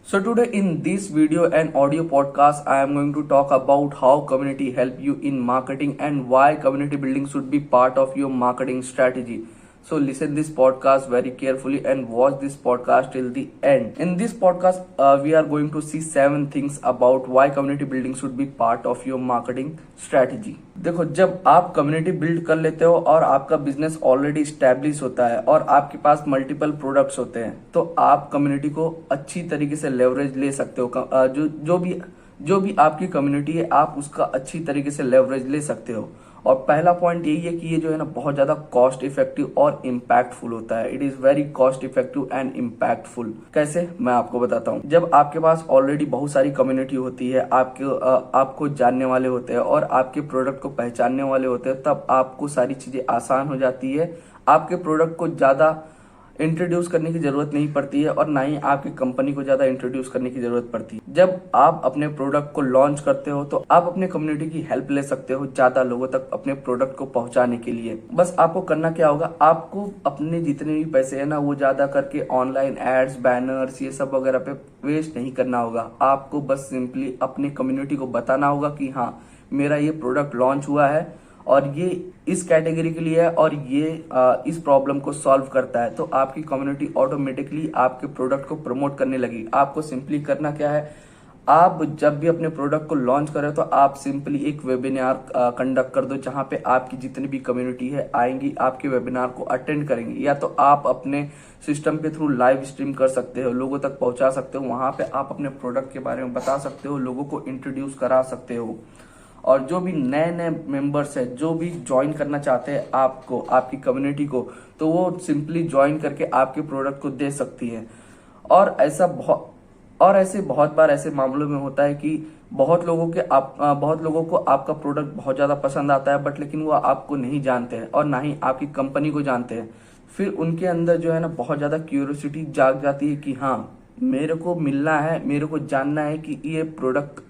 So today in this video and audio podcast, I am going to talk about how community help you in marketing and why community building should be part of your marketing strategy. So listen this podcast very carefully and watch this podcast till the end. In this podcast, we are going to see 7 things about why community building should be part of your marketing strategy. देखो, जब आप community build कर लेते हो और आपका business already establish होता है और आपके पास मल्टीपल प्रोडक्ट्स होते हैं, तो आप कम्युनिटी को अच्छी तरीके से लेवरेज ले सकते हो। जो भी आपकी कम्युनिटी है, आप उसका अच्छी तरीके से लेवरेज ले सकते हो। और पहला पॉइंट यही है कि ये जो है ना, बहुत ज्यादा कॉस्ट इफेक्टिव और इम्पैक्टफुल होता है। It is very cost effective and impactful. कैसे, मैं आपको बताता हूँ। जब आपके पास ऑलरेडी बहुत सारी कम्युनिटी होती है, आपको जानने वाले होते हैं और आपके प्रोडक्ट को पहचानने वाले होते हैं, तब आपको सारी चीजें आसान हो जाती है। आपके प्रोडक्ट को ज्यादा इंट्रोड्यूस करने की जरूरत नहीं पड़ती है और ना ही आपकी कंपनी को ज्यादा इंट्रोड्यूस करने की जरूरत पड़ती है। जब आप अपने प्रोडक्ट को लॉन्च करते हो तो आप अपने कम्युनिटी की हेल्प ले सकते हो ज्यादा लोगों तक अपने प्रोडक्ट को पहुंचाने के लिए। बस आपको करना क्या होगा, आपको अपने जितने भी पैसे है ना, वो ज्यादा करके ऑनलाइन एड्स, बैनर्स, ये सब वगैरह पे वेस्ट नहीं करना होगा। आपको बस सिंपली अपनी कम्युनिटी को बताना होगा कि हाँ, मेरा ये प्रोडक्ट लॉन्च हुआ है और ये इस कैटेगरी के लिए है और ये इस प्रॉब्लम को सॉल्व करता है। तो आपकी कम्युनिटी ऑटोमेटिकली आपके प्रोडक्ट को प्रमोट करने लगी। आपको सिंपली करना क्या है, आप जब भी अपने प्रोडक्ट को लॉन्च करें तो आप सिंपली एक वेबिनार कंडक्ट कर दो, जहां पे आपकी जितनी भी कम्युनिटी है आएंगी, आपके वेबिनार को अटेंड करेंगे। या तो आप अपने सिस्टम के थ्रू लाइव स्ट्रीम कर सकते हो, लोगों तक पहुंचा सकते हो। वहां पे आप अपने प्रोडक्ट के बारे में बता सकते हो, लोगों को इंट्रोड्यूस करा सकते हो। और जो भी नए नए मेंबर्स है, जो भी ज्वाइन करना चाहते हैं आपको, आपकी कम्युनिटी को, तो वो सिंपली ज्वाइन करके आपके प्रोडक्ट को दे सकती है। और ऐसे बहुत बार ऐसे मामलों में होता है कि बहुत लोगों को आपका प्रोडक्ट बहुत ज्यादा पसंद आता है, बट लेकिन वो आपको नहीं जानते हैं और ना ही आपकी कंपनी को जानते हैं। फिर उनके अंदर जो है ना, बहुत ज्यादा क्यूरियोसिटी जाग जाती है कि हाँ, मेरे को मिलना है, मेरे को जानना है कि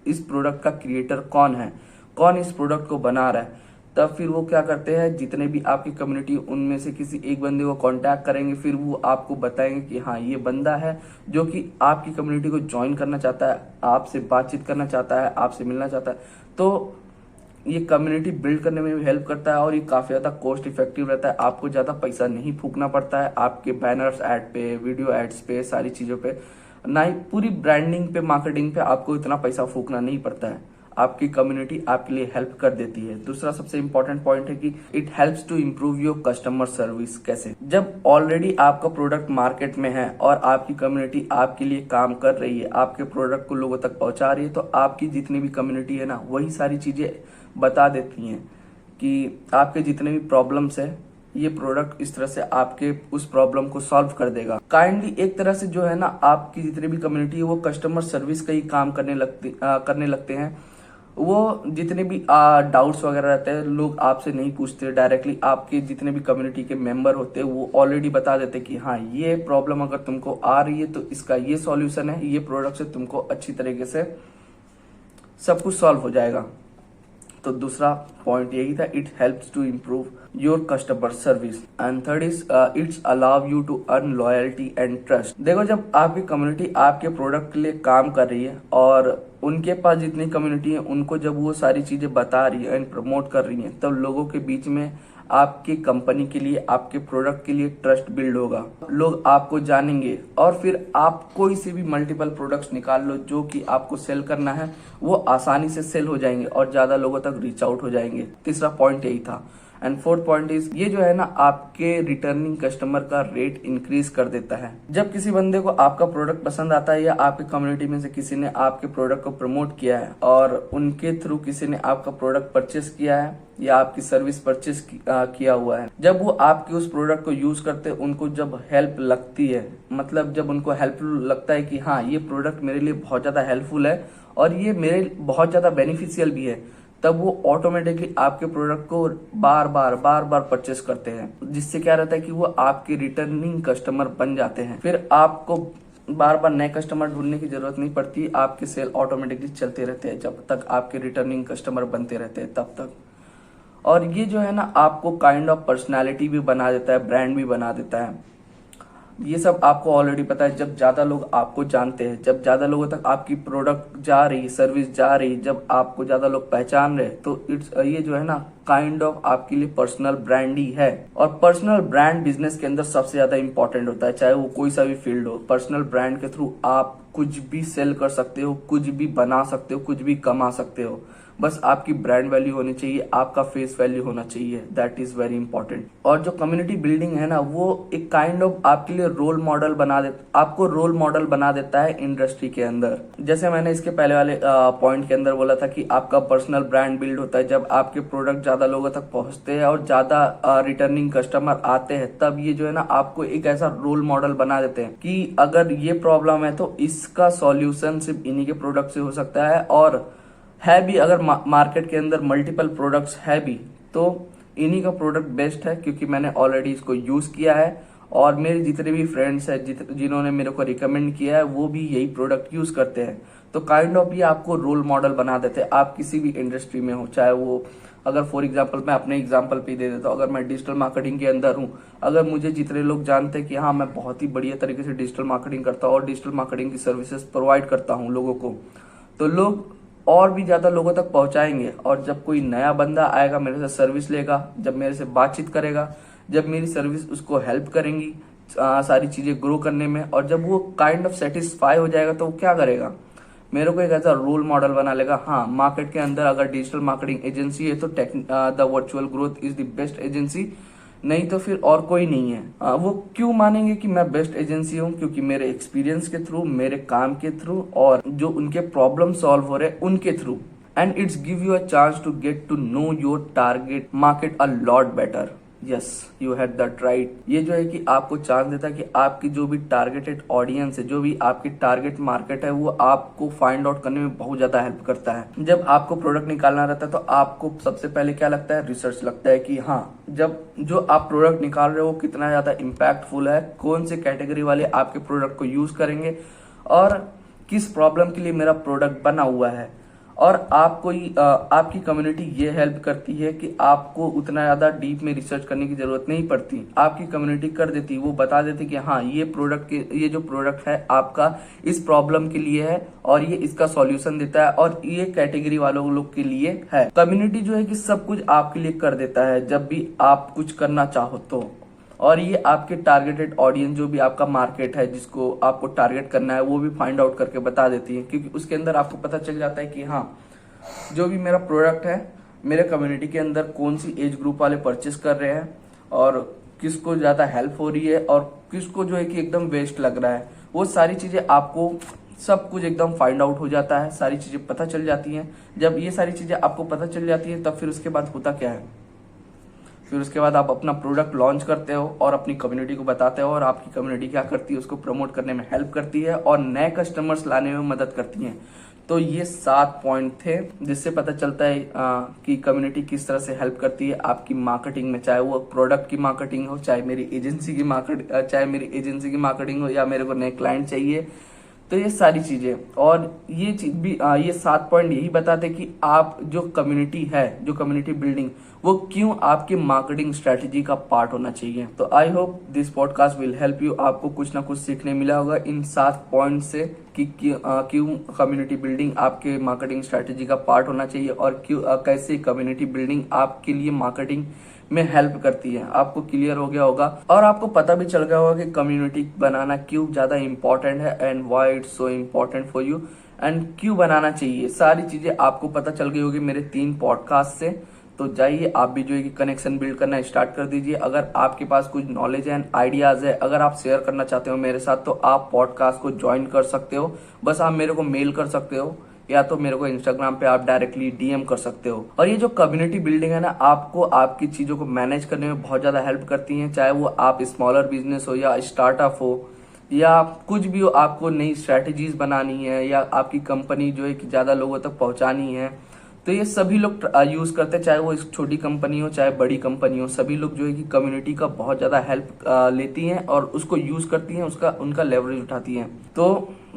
इस प्रोडक्ट का क्रिएटर कौन है, कौन इस प्रोडक्ट को बना रहा है। तब फिर वो क्या करते हैं, जितने भी आपकी कम्युनिटी, उनमें से किसी एक बंदे को कांटेक्ट करेंगे। फिर वो आपको बताएंगे कि हाँ, ये बंदा है जो कि आपकी कम्युनिटी को ज्वाइन करना चाहता है, आपसे बातचीत करना चाहता है, आपसे मिलना चाहता है। तो ये कम्युनिटी बिल्ड करने में भी हेल्प करता है और ये काफी ज्यादा कॉस्ट इफेक्टिव रहता है। आपको ज्यादा पैसा नहीं फूकना पड़ता है आपके बैनर्स एड पे, वीडियो एड्स पे, सारी चीजों पे, ना ही पूरी ब्रांडिंग पे, मार्केटिंग पे आपको इतना पैसा फूकना नहीं पड़ता है। आपकी कम्युनिटी आपके लिए हेल्प कर देती है। दूसरा सबसे इंपॉर्टेंट पॉइंट है कि it helps to improve your customer service. कैसे, जब ऑलरेडी आपका प्रोडक्ट मार्केट में है और आपकी कम्युनिटी आपके लिए काम कर रही है, आपके प्रोडक्ट को लोगों तक पहुंचा रही है, तो आपकी जितनी भी कम्युनिटी है ना, वही सारी चीजें बता देती हैं कि आपके जितने भी प्रॉब्लम्स है, ये प्रोडक्ट इस तरह से आपके उस प्रॉब्लम को सॉल्व कर देगा। काइंडली एक तरह से जो है ना, आपकी जितनी भी कम्युनिटी है वो कस्टमर सर्विस का ही काम करने लगते हैं। वो जितने भी डाउट्स वगैरह रहते हैं, लोग आपसे नहीं पूछते डायरेक्टली। आपके जितने भी कम्युनिटी के मेंबर होते हैं वो ऑलरेडी बता देते कि हाँ, ये प्रॉब्लम अगर तुमको आ रही है तो इसका ये सॉल्यूशन है, ये प्रोडक्ट से तुमको अच्छी तरीके से सब कुछ सॉल्व हो जाएगा। तो दूसरा पॉइंट यही था, it helps to improve your customer service. And third is it's allow you to earn loyalty and trust. देखो, जब आपकी कम्युनिटी आपके प्रोडक्ट के लिए काम कर रही है और उनके पास जितनी कम्युनिटी है, उनको जब वो सारी चीजें बता रही है एंड प्रमोट कर रही है, तब लोगों के बीच में आपकी कंपनी के लिए, आपके प्रोडक्ट के लिए ट्रस्ट बिल्ड होगा। लोग आपको जानेंगे और फिर आप कोई से भी मल्टीपल प्रोडक्ट्स निकाल लो जो कि आपको सेल करना है, वो आसानी से सेल हो जाएंगे और ज्यादा लोगों तक रीच आउट हो जाएंगे। तीसरा पॉइंट यही था। एंड फोर्थ पॉइंट इज, ये जो है ना, आपके रिटर्निंग कस्टमर का रेट इंक्रीज कर देता है। जब किसी बंदे को आपका प्रोडक्ट पसंद आता है या आपकी कम्युनिटी में से किसी ने आपके प्रोडक्ट को प्रमोट किया है और उनके थ्रू किसी ने आपका प्रोडक्ट परचेस किया है या आपकी सर्विस परचेस किया हुआ है, जब वो आपके उस प्रोडक्ट को यूज करते हैं, उनको जब हेल्प लगती है, मतलब जब उनको हेल्पफुल लगता है कि हाँ, ये प्रोडक्ट मेरे लिए बहुत ज्यादा हेल्पफुल है और ये मेरे बहुत ज्यादा बेनिफिशियल भी है, तब वो ऑटोमेटिकली आपके प्रोडक्ट को बार बार परचेस करते हैं। जिससे क्या रहता है कि वो आपके रिटर्निंग कस्टमर बन जाते हैं। फिर आपको बार बार नए कस्टमर ढूंढने की जरूरत नहीं पड़ती, आपके सेल ऑटोमेटिकली चलते रहते हैं जब तक आपके रिटर्निंग कस्टमर बनते रहते हैं तब तक। और ये जो है ना, आपको काइंड ऑफ पर्सनैलिटी भी बना देता है, ब्रांड भी बना देता है। ये सब आपको ऑलरेडी पता है। जब ज्यादा लोग आपको जानते हैं, जब ज्यादा लोगों तक आपकी प्रोडक्ट जा रही, सर्विस जा रही, जब आपको ज्यादा लोग पहचान रहे, तो इट्स ये जो है ना काइंड ऑफ आपके लिए पर्सनल ब्रांड ही है। और पर्सनल ब्रांड बिजनेस के अंदर सबसे ज्यादा इंपॉर्टेंट होता है, चाहे वो कोई सा भी फील्ड हो। पर्सनल ब्रांड के थ्रू आप कुछ भी सेल कर सकते हो, कुछ भी बना सकते हो, कुछ भी कमा सकते हो। बस आपकी ब्रांड वैल्यू होनी चाहिए, आपका फेस वैल्यू होना चाहिए, दैट इज वेरी इंपॉर्टेंट। और जो कम्युनिटी बिल्डिंग है ना, वो एक काइंड ऑफ आपके लिए रोल मॉडल बना देता, आपको रोल मॉडल बना देता है इंडस्ट्री के अंदर। जैसे मैंने इसके पहले वाले पॉइंट के अंदर बोला था कि आपका पर्सनल ब्रांड बिल्ड होता है जब आपके प्रोडक्ट ज्यादा लोगों तक पहुंचते हैं और ज्यादा रिटर्निंग कस्टमर आते हैं, तब ये जो है ना आपको एक ऐसा रोल मॉडल बना देते हैं कि अगर ये प्रॉब्लम है तो इसका सॉल्यूशन सिर्फ इन्हीं के प्रोडक्ट से हो सकता है। और है भी, अगर मार्केट के अंदर मल्टीपल प्रोडक्ट्स है भी, तो इन्हीं का प्रोडक्ट बेस्ट है, क्योंकि मैंने ऑलरेडी इसको यूज किया है और मेरे जितने भी फ्रेंड्स हैं जिन्होंने मेरे को रिकमेंड किया है, वो भी यही प्रोडक्ट यूज करते हैं। तो काइंड ऑफ ये आपको रोल मॉडल बना देते हैं। आप किसी भी इंडस्ट्री में हो, चाहे वो, अगर फॉर एग्जाम्पल मैं अपने एग्जाम्पल पे दे देता हूँ, अगर मैं डिजिटल मार्केटिंग के अंदर हूँ, अगर मुझे जितने लोग जानते हैं कि हाँ मैं बहुत ही बढ़िया तरीके से डिजिटल मार्केटिंग करता हूँ और डिजिटल मार्केटिंग की सर्विसेज प्रोवाइड करता हूँ लोगों को, तो लोग और भी ज्यादा लोगों तक पहुंचाएंगे। और जब कोई नया बंदा आएगा मेरे से सर्विस लेगा, जब मेरे से बातचीत करेगा, जब मेरी सर्विस उसको हेल्प करेंगी सारी चीजें ग्रो करने में, और जब वो काइंड ऑफ सेटिस्फाई हो जाएगा, तो वो क्या करेगा, मेरे को एक ऐसा रोल मॉडल बना लेगा। हाँ, मार्केट के अंदर अगर डिजिटल मार्केटिंग एजेंसी है तो the virtual growth is the best agency, नहीं तो फिर और कोई नहीं है। वो क्यों मानेंगे कि मैं बेस्ट एजेंसी हूँ? क्योंकि मेरे एक्सपीरियंस के थ्रू, मेरे काम के थ्रू, और जो उनके प्रॉब्लम सॉल्व हो रहे उनके थ्रू। And it's give you a chance to get to know your target market a lot better. Yes, you had that right. ये जो है कि आपको चांस देता है कि आपकी जो भी टारगेटेड ऑडियंस है, जो भी आपकी टारगेट मार्केट है, वो आपको फाइंड आउट करने में बहुत ज्यादा हेल्प करता है। जब आपको प्रोडक्ट निकालना रहता है तो आपको सबसे पहले क्या लगता है, रिसर्च लगता है कि हाँ, जब जो आप प्रोडक्ट निकाल रहे हो वो कितना ज्यादा इम्पैक्टफुल है, कौन से कैटेगरी वाले आपके प्रोडक्ट को यूज करेंगे, और किस प्रॉब्लम के लिए मेरा प्रोडक्ट बना हुआ है। और आपको आपकी कम्युनिटी ये हेल्प करती है कि आपको उतना ज्यादा डीप में रिसर्च करने की जरूरत नहीं पड़ती। आपकी कम्युनिटी कर देती, वो बता देती कि हाँ ये जो प्रोडक्ट है आपका इस प्रॉब्लम के लिए है और ये इसका सॉल्यूशन देता है और ये कैटेगरी वालों लोग के लिए है। कम्युनिटी जो है कि सब कुछ आपके लिए कर देता है जब भी आप कुछ करना चाहो तो। और ये आपके टारगेटेड ऑडियंस, जो भी आपका मार्केट है जिसको आपको टारगेट करना है, वो भी फाइंड आउट करके बता देती है, क्योंकि उसके अंदर आपको पता चल जाता है कि हाँ, जो भी मेरा प्रोडक्ट है मेरे कम्युनिटी के अंदर कौन सी एज ग्रुप वाले परचेस कर रहे हैं और किसको ज्यादा हेल्प हो रही है और किसको जो है कि एकदम वेस्ट लग रहा है। वो सारी चीजें आपको सब कुछ एकदम फाइंड आउट हो जाता है, सारी चीजें पता चल जाती हैं। जब ये सारी चीजें आपको पता चल जाती है, तब फिर उसके बाद होता क्या है, फिर उसके बाद आप अपना प्रोडक्ट लॉन्च करते हो और अपनी कम्युनिटी को बताते हो, और आपकी कम्युनिटी क्या करती है, उसको प्रमोट करने में हेल्प करती है और नए कस्टमर्स लाने में मदद करती है। तो ये 7 पॉइंट थे जिससे पता चलता है कि कम्युनिटी किस तरह से हेल्प करती है आपकी मार्केटिंग में, चाहे वो प्रोडक्ट की मार्केटिंग हो, चाहे मेरी एजेंसी की मार्केटिंग हो, या मेरे को नए क्लाइंट चाहिए। तो ये सारी चीजें, और ये चीज भी ये 7 पॉइंट यही बताते कि आप जो कम्युनिटी है, जो कम्युनिटी बिल्डिंग, वो क्यों आपके मार्केटिंग स्ट्रेटेजी का पार्ट होना चाहिए। तो I hope this podcast will help you. आपको कुछ ना कुछ सीखने मिला होगा इन 7 पॉइंट से कि क्यों कम्युनिटी बिल्डिंग आपके मार्केटिंग स्ट्रेटेजी का पार्ट होना चाहिए, और क्यों कैसे कम्युनिटी बिल्डिंग आपके लिए मार्केटिंग में हेल्प करती है। आपको क्लियर हो गया होगा और आपको पता भी चल गया होगा कि कम्युनिटी बनाना क्यों ज्यादा इंपॉर्टेंट है and why it's so important for you, and क्यों बनाना चाहिए। सारी चीजें आपको पता चल गई होगी मेरे 3 पॉडकास्ट से। तो जाइए आप भी जो है कि कनेक्शन बिल्ड करना स्टार्ट कर दीजिए। अगर आपके पास कुछ नॉलेज एंड आइडियाज है, अगर आप शेयर करना चाहते हो मेरे साथ, तो आप पॉडकास्ट को ज्वाइन कर सकते हो। बस आप मेरे को मेल कर सकते हो, या तो मेरे को इंस्टाग्राम पे आप डायरेक्टली डीएम कर सकते हो। और ये जो कम्युनिटी बिल्डिंग है ना, आपको आपकी चीजों को मैनेज करने में बहुत ज्यादा हेल्प करती है, चाहे वो आप स्मॉलर बिजनेस हो या स्टार्टअप हो या कुछ भी हो। आपको नई स्ट्रेटेजीज बनानी है या आपकी कंपनी जो है कि ज्यादा लोगों तक पहुंचानी है, तो ये सभी लोग यूज करते हैं, चाहे वो छोटी कंपनी हो चाहे बड़ी कंपनी हो। सभी लोग जो है कि कम्युनिटी का बहुत ज्यादा हेल्प लेती हैं और उसको यूज करती हैं, उनका लेवरेज उठाती हैं। तो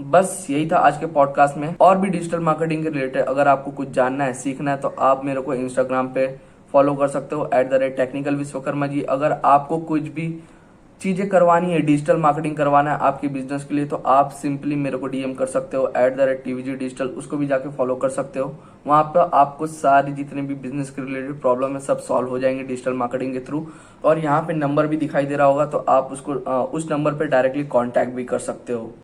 बस यही था आज के पॉडकास्ट में। और भी डिजिटल मार्केटिंग के रिलेटेड अगर आपको कुछ जानना है, सीखना है, तो आप मेरे को इंस्टाग्राम पे फॉलो कर सकते हो @technicalvishwakarma जी। अगर आपको कुछ भी चीजें करवानी है, डिजिटल मार्केटिंग करवाना है आपके बिजनेस के लिए, तो आप सिंपली मेरे को डीएम कर सकते हो @tvg digital, उसको भी जाके फॉलो कर सकते हो। वहां पर आपको सारी जितने भी बिजनेस के रिलेटेड प्रॉब्लम है सब सॉल्व हो जाएंगे डिजिटल मार्केटिंग के थ्रू। और यहाँ पे नंबर भी दिखाई दे रहा होगा, तो आप उसको उस नंबर पे डायरेक्टली कॉन्टैक्ट भी कर सकते हो।